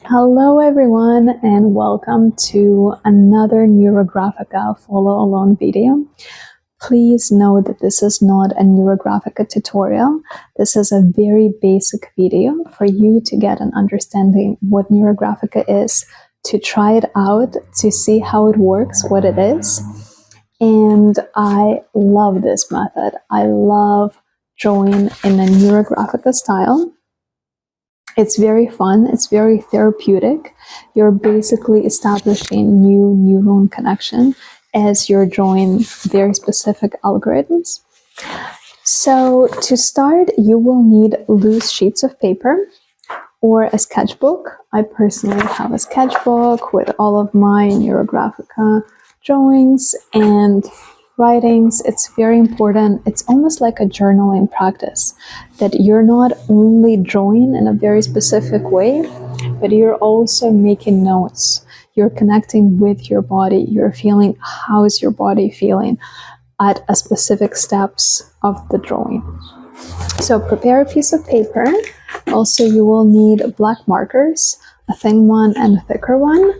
Hello everyone and welcome to another Neurographica follow along video. Please note that this is not a Neurographica tutorial. This is a very basic video for you to get an understanding what Neurographica is, to try it out, to see how it works, what it is. And I love this method. I love drawing in a Neurographica style. It's very fun, it's very therapeutic. You're basically establishing new neuron connection as you're drawing very specific algorithms. So to start, you will need loose sheets of paper or a sketchbook. I personally have a sketchbook with all of my Neurographica drawings and writings. It's very important. It's almost like a journaling practice, that you're not only drawing in a very specific way, but you're also making notes. You're connecting with your body. You're feeling how is your body feeling at a specific steps of the drawing. So prepare a piece of paper. Also, you will need black markers, a thin one and a thicker one.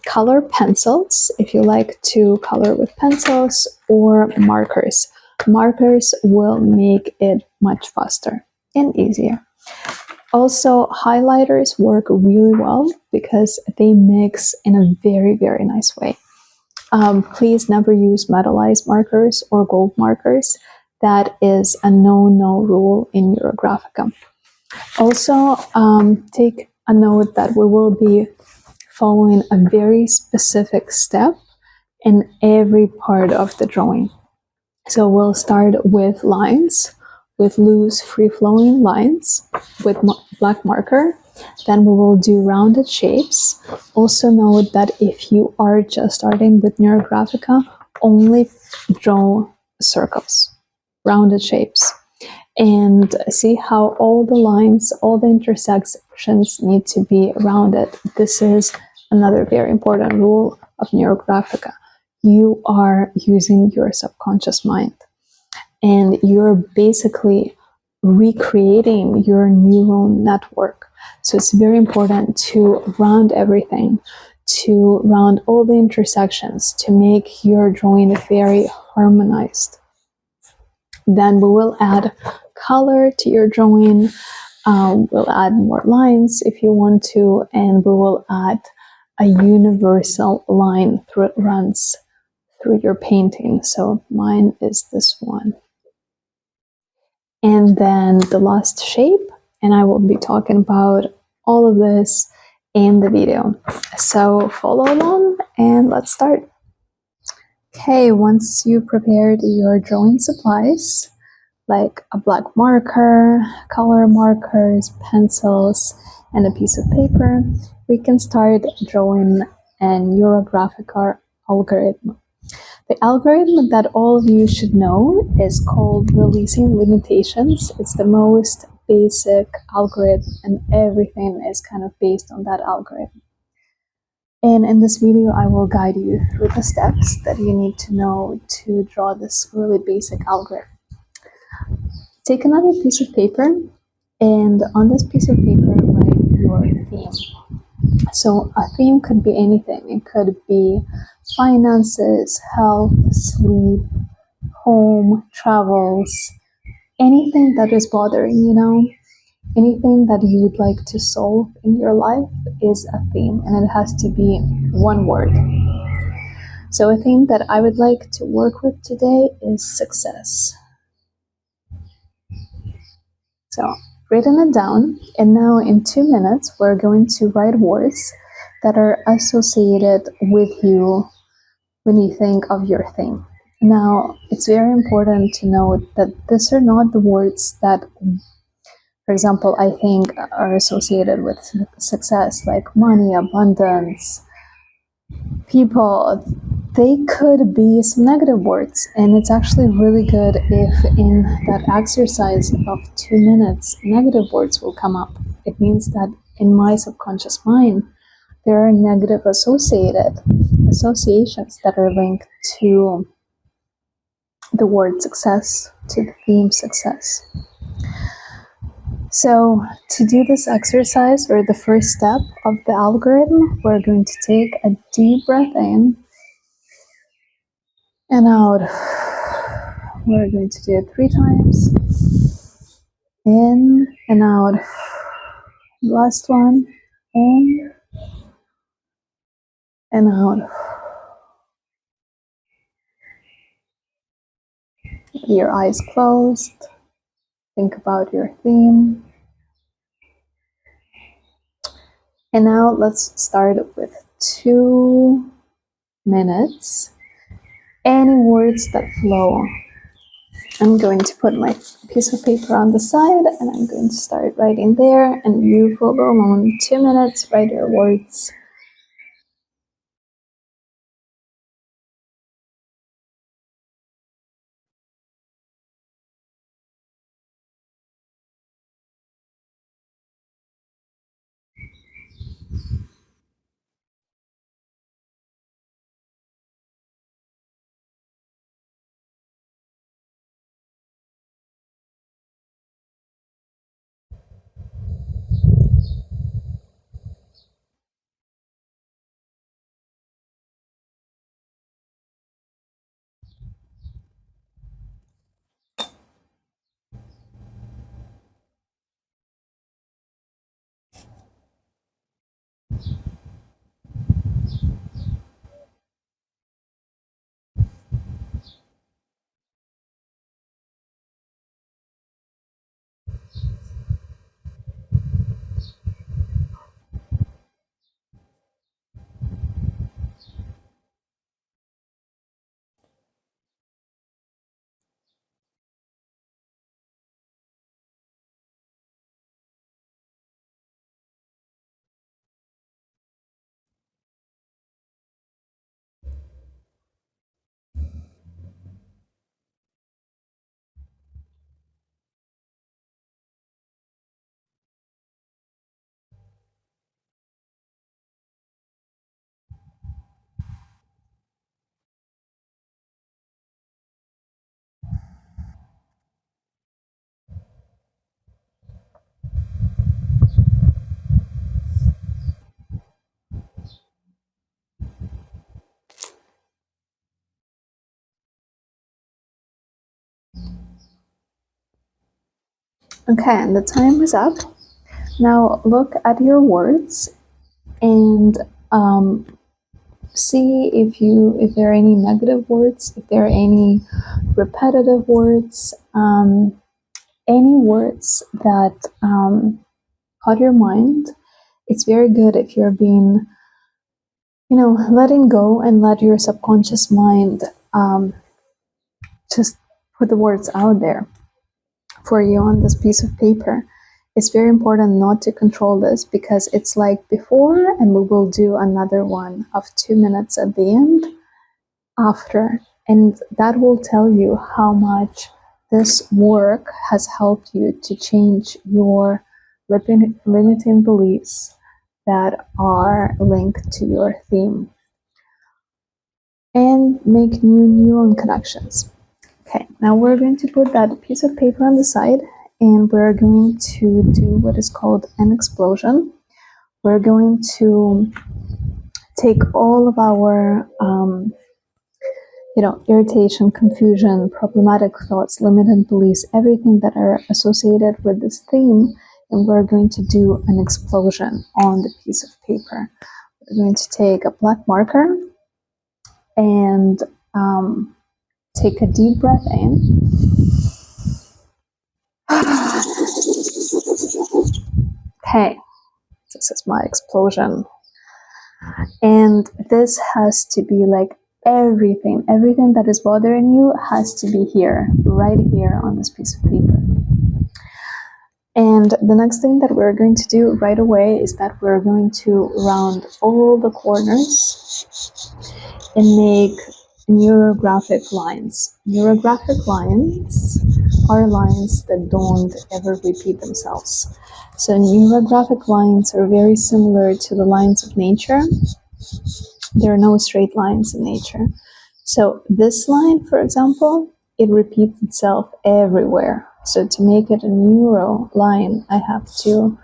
Color pencils, if you like to color with pencils, or markers. Markers will make it much faster and easier. Also, highlighters work really well because they mix in a very, very nice way. Please never use metallized markers or gold markers. That is a no-no rule in Neurographica. Also, take a note that we will be following a very specific step in every part of the drawing. So we'll start with lines, with loose free-flowing lines with black marker. Then we will do rounded shapes. Also note that if you are just starting with Neurographica, only draw circles, rounded shapes. And see how all the lines, all the intersections need to be rounded. This is another very important rule of Neurographica. You are using your subconscious mind, and you're basically recreating your neural network. So it's very important to round everything, to round all the intersections, to make your drawing very harmonized. Then we will add color to your drawing. We'll add more lines if you want to, and we will add a universal line that runs through your painting. So mine is this one. And then the last shape, and I will be talking about all of this in the video. So follow along and let's start. Okay, once you prepared your drawing supplies, like a black marker, color markers, pencils, and a piece of paper, we can start drawing a Neurographic algorithm. The algorithm that all of you should know is called releasing limitations. It's the most basic algorithm, and everything is kind of based on that algorithm. And in this video, I will guide you through the steps that you need to know to draw this really basic algorithm. Take another piece of paper, and on this piece of paper, write your theme. So a theme could be anything. It could be finances, health, sleep, home, travels, anything that is bothering you, anything that you would like to solve in your life is a theme, and it has to be one word. So a theme that I would like to work with today is success. So written it down, and now in 2 minutes we're going to write words that are associated with you when you think of your thing. Now, it's very important to note that these are not the words that, for example, I think are associated with success, like money, abundance, people. They could be some negative words, and it's actually really good if in that exercise of 2 minutes, negative words will come up. It means that in my subconscious mind, there are negative associations that are linked to the word success, to the theme success. So to do this exercise, or the first step of the algorithm, we're going to take a deep breath in and out. We're going to do it 3 times. In and out. Last one. In and out. Your eyes closed. Think about your theme. And now let's start with 2 minutes. Any words that flow. I'm going to put my piece of paper on the side and I'm going to start writing there, and you follow along. 2 minutes, write your words. Okay, and the time is up. Now look at your words and see if there are any negative words, if there are any repetitive words, any words that caught your mind. It's very good if you're being, letting go and let your subconscious mind just put the words out there for you on this piece of paper. It's very important not to control this, because it's like before, and we will do another one of 2 minutes at the end after, and that will tell you how much this work has helped you to change your limiting beliefs that are linked to your theme and make new neuron connections. Okay, now we're going to put that piece of paper on the side, and we're going to do what is called an explosion. We're going to take all of our irritation, confusion, problematic thoughts, limited beliefs, everything that are associated with this theme, and we're going to do an explosion on the piece of paper. We're going to take a black marker and take a deep breath in. Okay, this is my explosion. And this has to be like everything that is bothering you has to be here, right here on this piece of paper. And the next thing that we're going to do right away is that we're going to round all the corners and make neurographic lines. Neurographic lines are lines that don't ever repeat themselves. So neurographic lines are very similar to the lines of nature. There are no straight lines in nature. So this line, for example, it repeats itself everywhere. So to make it a neuro line, I have to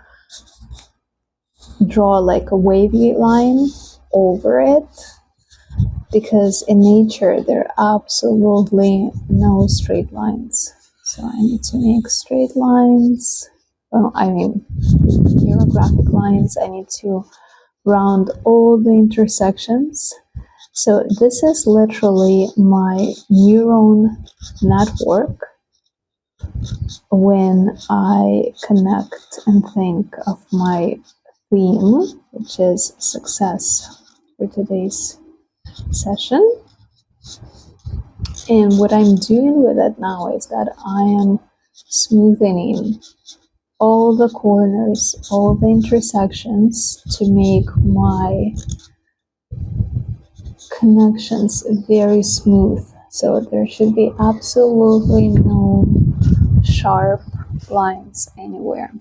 draw like a wavy line over it, because in nature there are absolutely no straight lines. So I need to make straight lines. Well, I mean, neurographic lines. I need to round all the intersections. So this is literally my neuron network when I connect and think of my theme, which is success for today's session. And what I'm doing with it now is that I am smoothing all the corners, all the intersections to make my connections very smooth. So there should be absolutely no sharp lines anywhere.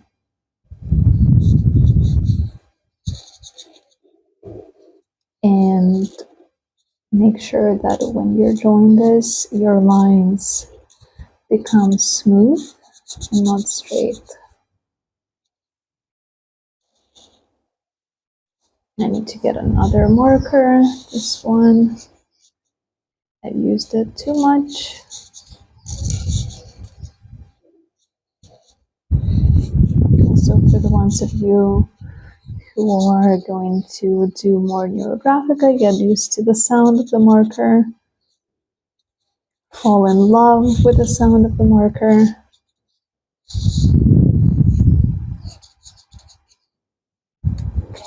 And make sure that when you're doing this, your lines become smooth and not straight. I need to get another marker. This one, I've used it too much. Also, for the ones of you who are going to do more Neurographica, get used to the sound of the marker. Fall in love with the sound of the marker.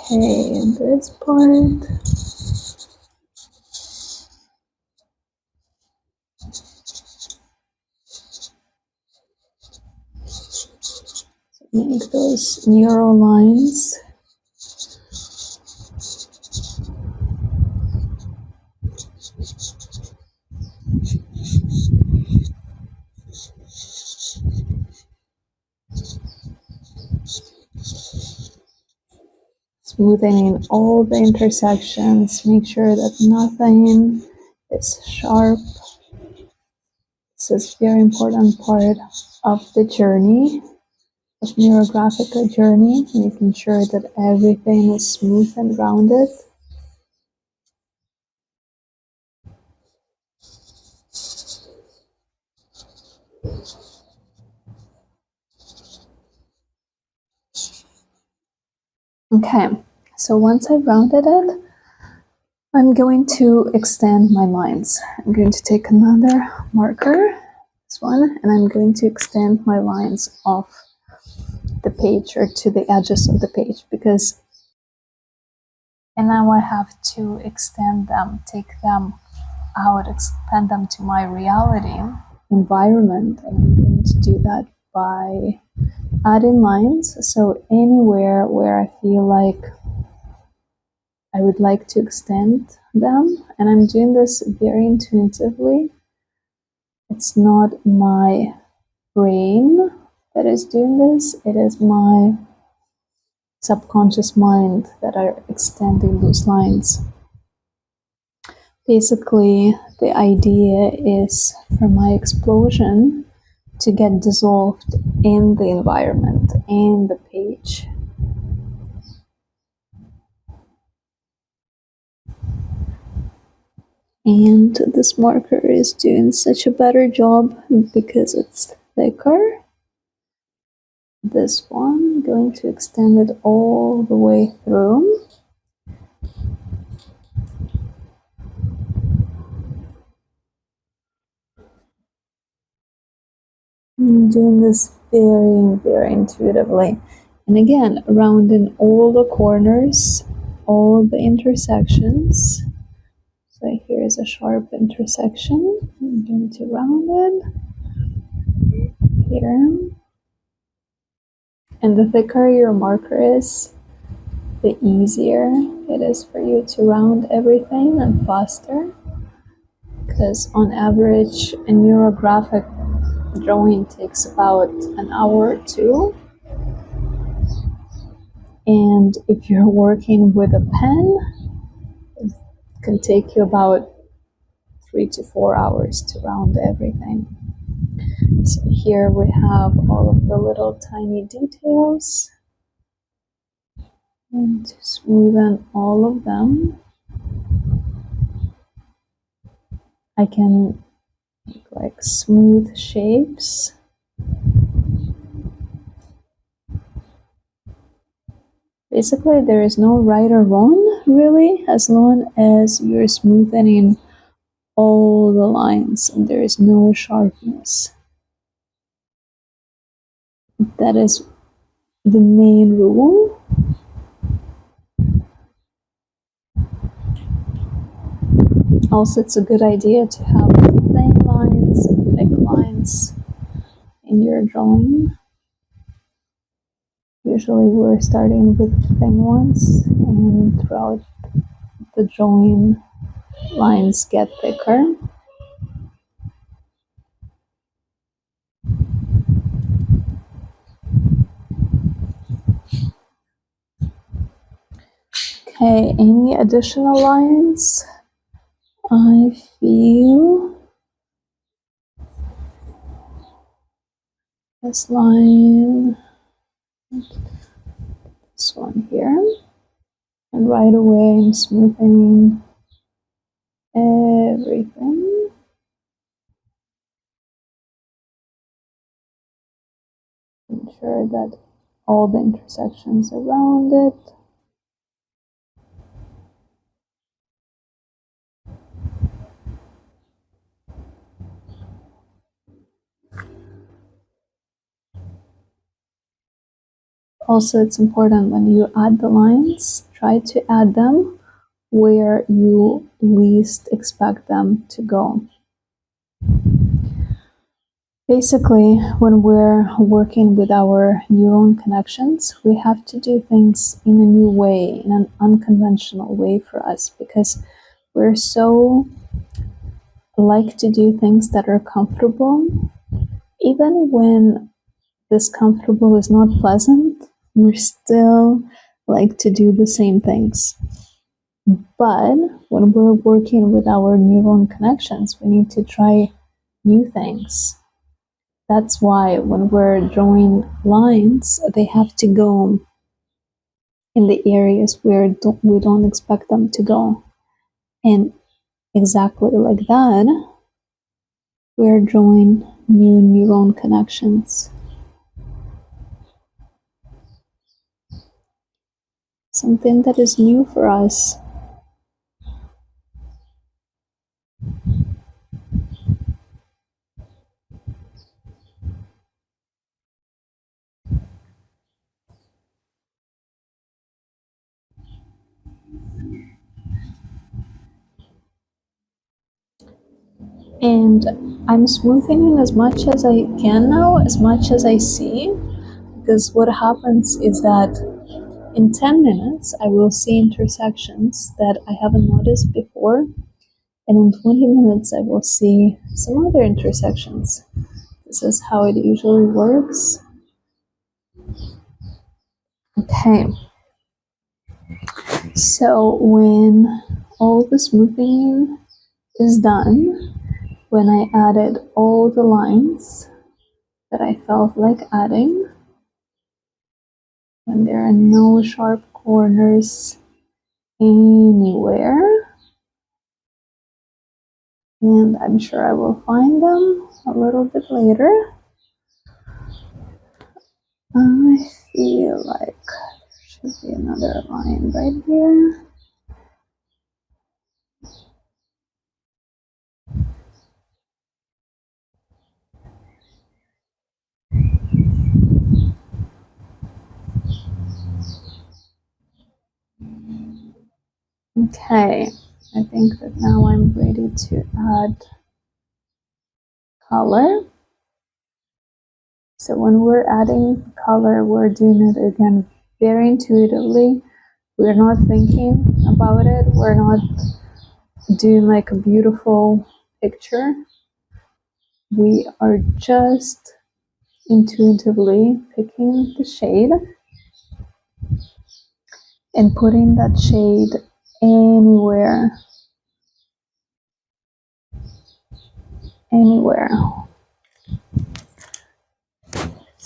Okay, this part. Make those neuro lines. Smoothing in all the intersections. Make sure that nothing is sharp. This is a very important part of the journey, of Neurographica journey, making sure that everything is smooth and rounded. Okay, so once I've rounded it, I'm going to extend my lines. I'm going to take another marker, this one, and I'm going to extend my lines off the page or to the edges of the page, because and now I have to extend them, take them out, expand them to my reality environment, and I'm going to do that by adding lines. So anywhere where I feel like I would like to extend them, and I'm doing this very intuitively. It's not my brain that is doing this, it is my subconscious mind that are extending those lines. Basically, the idea is for my explosion to get dissolved in the environment, in the page. And this marker is doing such a better job because it's thicker. This one, I'm going to extend it all the way through. I'm doing this very, very intuitively. And again, rounding all the corners, all the intersections. So here is a sharp intersection. I'm going to round it here. And the thicker your marker is, the easier it is for you to round everything and faster. Because on average, a neurographic drawing takes about an hour or two. And if you're working with a pen, it can take you about 3 to 4 hours to round everything. So here we have all of the little tiny details, and to smoothen all of them, I can make like smooth shapes. Basically, there is no right or wrong, really, as long as you're smoothing all the lines and there is no sharpness. That is the main rule. Also, it's a good idea to have thin lines and thick lines in your drawing. Usually we're starting with thin ones, and throughout the drawing, lines get thicker. Okay, any additional lines? I feel this line, this one here, and right away I'm smoothing everything. Ensure that all the intersections around it. Also, it's important when you add the lines, try to add them where you least expect them to go. Basically, when we're working with our neuron connections, we have to do things in a new way, in an unconventional way for us, because we're so like to do things that are comfortable. Even when this comfortable is not pleasant, we're still like to do the same things. But when we're working with our neuron connections, we need to try new things. That's why when we're drawing lines, they have to go in the areas where we don't expect them to go. And exactly like that, we're drawing new neuron connections. Something that is new for us. And I'm smoothing in as much as I can now, as much as I see, because what happens is that in 10 minutes, I will see intersections that I haven't noticed before, and in 20 minutes, I will see some other intersections. This is how it usually works. Okay, so when all the smoothing is done, when I added all the lines that I felt like adding, when there are no sharp corners anywhere, and I'm sure I will find them a little bit later, I feel like there should be another line right here. Okay, I think that now I'm ready to add color. So when we're adding color, we're doing it again very intuitively. We're not thinking about it. We're not doing like a beautiful picture. We are just intuitively picking the shade and putting that shade anywhere.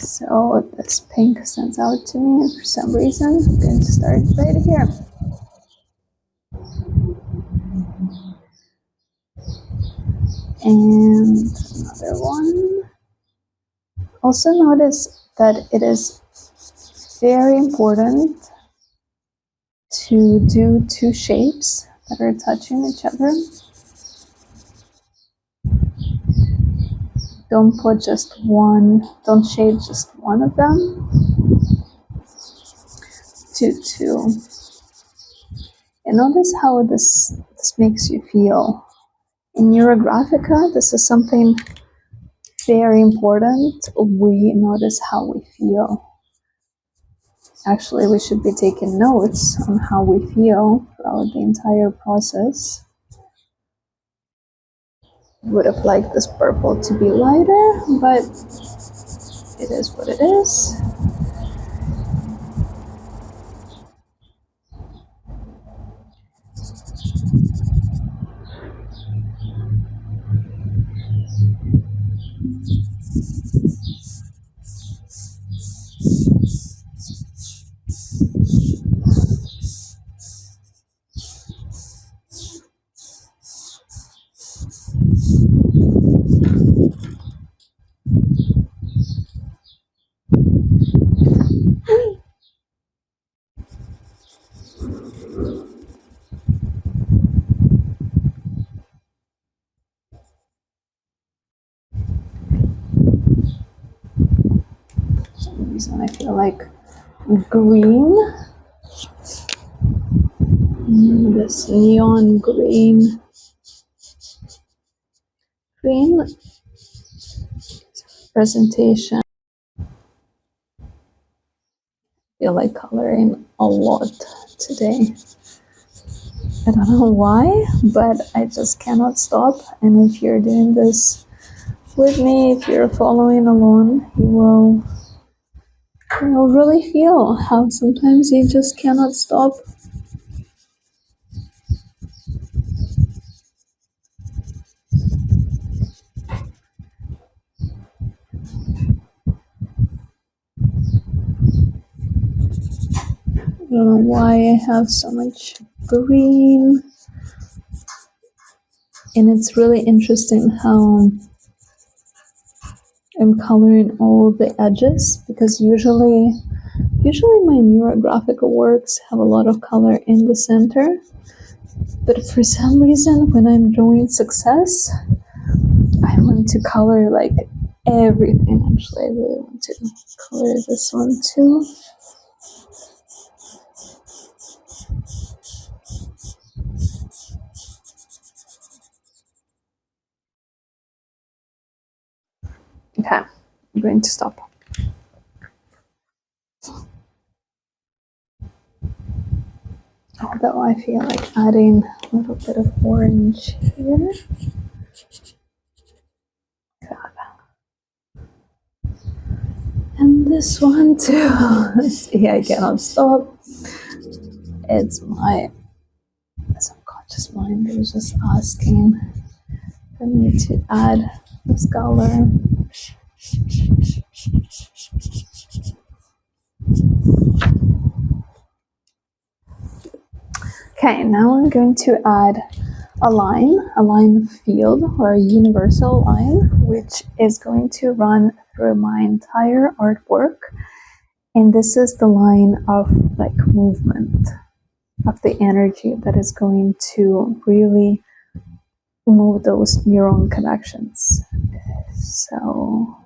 So this pink stands out to me for some reason. I'm going to start right here. And another one. Also notice that it is very important to do two shapes that are touching each other. Don't put just one, don't shape just one of them. Do two. And notice how this makes you feel. In Neurographica, this is something very important. We notice how we feel. Actually, we should be taking notes on how we feel throughout the entire process. Would have liked this purple to be lighter, but it is what it is. For some reason I feel like green, this neon green presentation. I feel like coloring a lot today. I don't know why, but I just cannot stop. And if you're doing this with me, if you're following along, you will really feel how sometimes you just cannot stop. I don't know why I have so much green. And it's really interesting how I'm coloring all the edges, because usually my Neurographica works have a lot of color in the center, but for some reason when I'm drawing success, I want to color like everything. Actually, I really want to color this one too. Okay, I'm going to stop. Although I feel like adding a little bit of orange here. And this one too. See, I cannot stop. It's my subconscious mind that was just asking for me to add this color. Okay, now I'm going to add a line field, or a universal line, which is going to run through my entire artwork. And this is the line of like movement, of the energy that is going to really move those neuron connections. So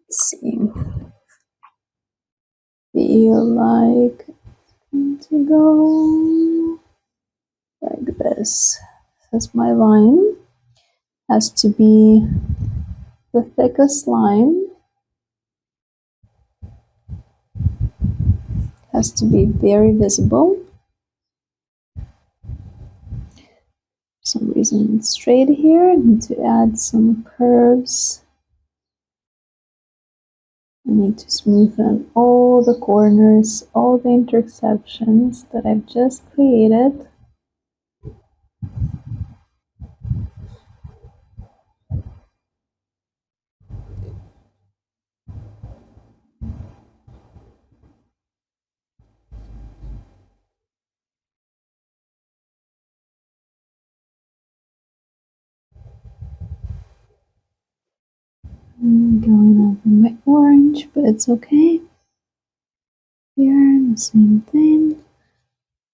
let's see. Feel like to go like this. As my line has to be the thickest line, has to be very visible. For some reason it's straight here. I need to add some curves. I need to smoothen all the corners, all the intersections that I've just created. Going over my orange, but it's okay. Here, the same thing.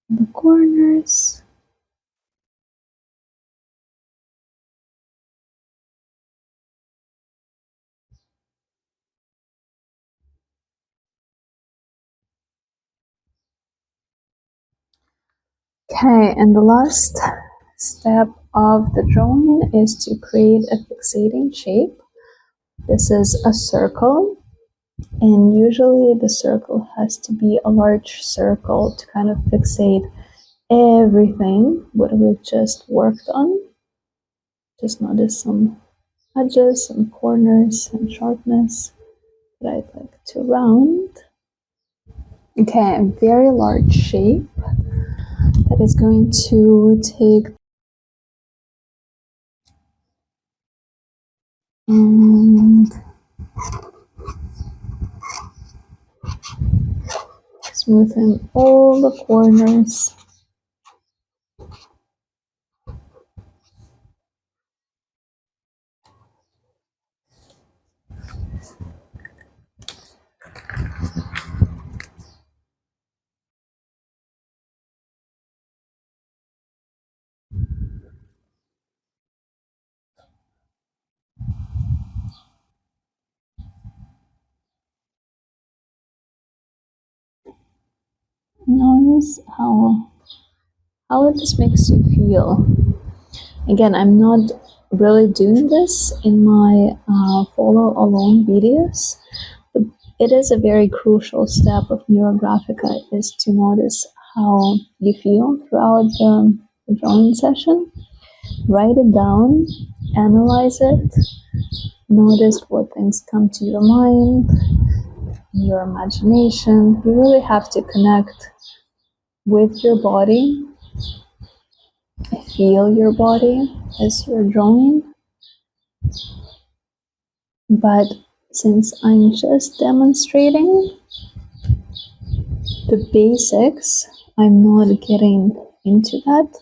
The corners. Okay, and the last step of the drawing is to create a fixating shape. This is a circle, and usually the circle has to be a large circle to kind of fixate everything what we've just worked on. Just notice some edges, some corners, some sharpness that I'd like to round. Okay, a very large shape that is going to take and smoothen all the corners. Notice how this makes you feel. Again, I'm not really doing this in my follow along videos, but it is a very crucial step of Neurographica is to notice how you feel throughout the drawing session. Write it down, analyze it, notice what things come to your mind, your imagination. You really have to connect with your body, feel your body as you're drawing. But since I'm just demonstrating the basics, I'm not getting into that,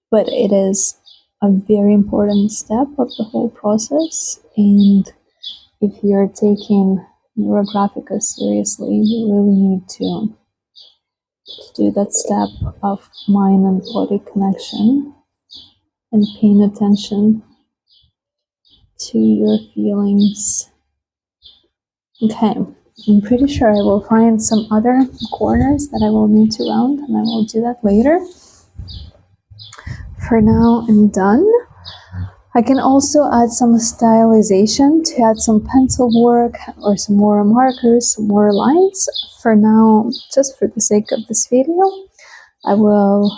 but it is a very important step of the whole process. And if you're taking Neurographica seriously, you really need to do that step of mind and body connection and paying attention to your feelings. Okay, I'm pretty sure I will find some other corners that I will need to round, and I will do that later. For now, I'm done. I can also add some stylization to add some pencil work or some more markers, some more lines. For now, just for the sake of this video, I will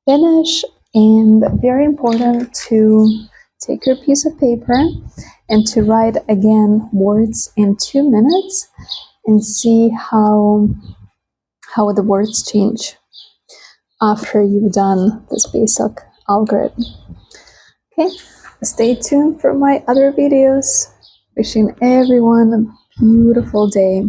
finish. And very important to take your piece of paper and to write again words in 2 minutes and see how the words change after you've done this basic algorithm. Okay, stay tuned for my other videos. Wishing everyone a beautiful day.